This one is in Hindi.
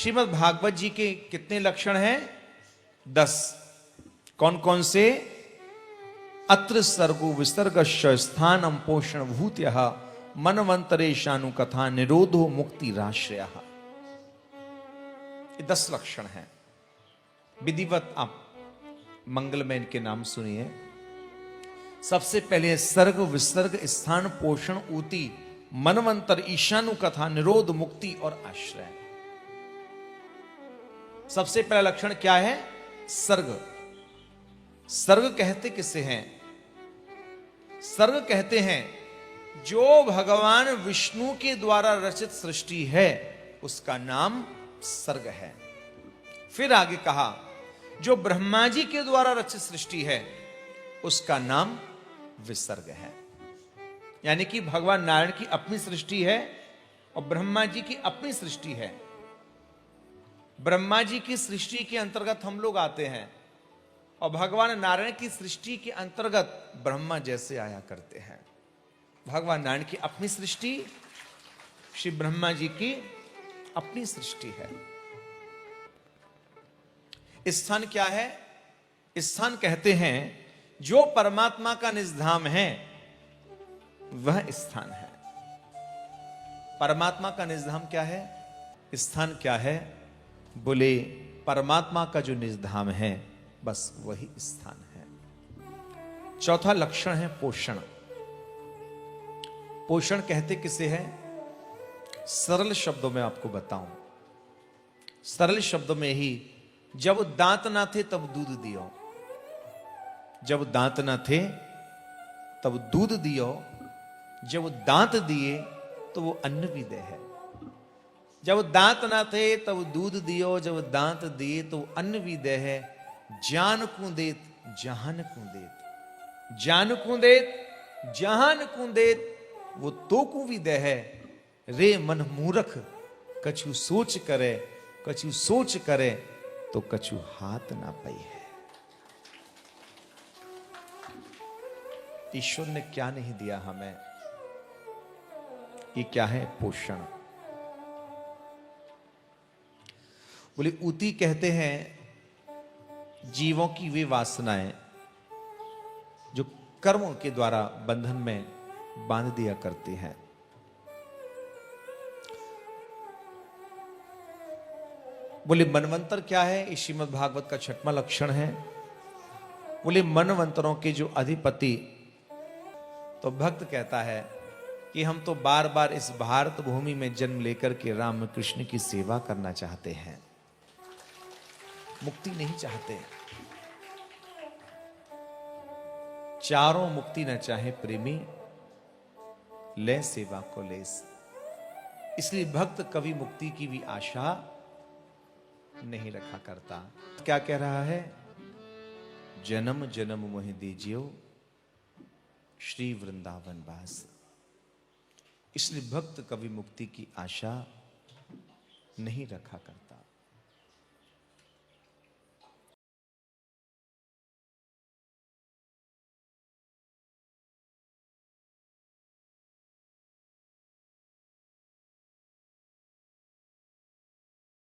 श्रीमद् भागवत जी के कितने लक्षण हैं? 10। कौन कौन से? अत्र सर्गो विसर्गश्च स्थानम पोषण भूत्यः मनवंतरेशानु कथा निरोधो मुक्ति राश्रयः। ये 10 लक्षण हैं। विधिवत आप मंगल में इनके नाम सुनिए। सबसे पहले सर्ग विसर्ग स्थान पोषण ऊति मनवंतर ईशानु कथा निरोध मुक्ति और आश्रय। सबसे पहला लक्षण क्या है? सर्ग। सर्ग कहते किसे हैं? सर्ग कहते हैं जो भगवान विष्णु के द्वारा रचित सृष्टि है उसका नाम सर्ग है। फिर आगे कहा जो ब्रह्मा जी के द्वारा रचित सृष्टि है उसका नाम विसर्ग है। यानी कि भगवान नारायण की अपनी सृष्टि है और ब्रह्मा जी की अपनी सृष्टि है। ब्रह्मा जी की सृष्टि के अंतर्गत हम लोग आते हैं और भगवान नारायण की सृष्टि के अंतर्गत ब्रह्मा जैसे आया करते हैं। भगवान नारायण की अपनी सृष्टि, श्री ब्रह्मा जी की अपनी सृष्टि है। स्थान क्या है? स्थान कहते हैं जो परमात्मा का निजधाम है वह स्थान है। परमात्मा का निजधाम क्या है? स्थान क्या है? बोले परमात्मा का जो निजधाम है बस वही स्थान है। चौथा लक्षण है पोषण। पोषण कहते किसे है? सरल शब्दों में आपको बताऊं, सरल शब्दों में ही, जब दांत ना थे तब दूध दियो, जब दांत ना थे तब दूध दियो, जब दांत दिए तो वो अन्न भी दे है। जब दांत ना थे तब दूध दियो, जब दांत दिए तो अन्न भी दे है। जान को देत जहान को देत, जान को देत जहान को देत, वो तो को भी दे है। रे मन मूर्ख कछु सोच करे, कछु सोच करे तो कछु हाथ ना पई है। ईश्वर ने क्या नहीं दिया हमें? ये क्या है? पोषण। बोले ऊती कहते हैं जीवों की वे वासनाएं जो कर्मों के द्वारा बंधन में बांध दिया करती हैं। बोले मनवंतर क्या है? इस श्रीमद् भागवत का 6वां लक्षण है। बोले मनवंतरों के जो अधिपति, तो भक्त कहता है कि हम तो बार बार इस भारत भूमि में जन्म लेकर के राम कृष्ण की सेवा करना चाहते हैं, मुक्ति नहीं चाहते। चारों मुक्ति न चाहे प्रेमी, ले सेवा को लेस। इसलिए भक्त कभी मुक्ति की भी आशा नहीं रखा करता। क्या कह रहा है? जन्म जन्म मोहि दीजियो श्री वृंदावन वास। इसलिए भक्त कभी मुक्ति की आशा नहीं रखा करता।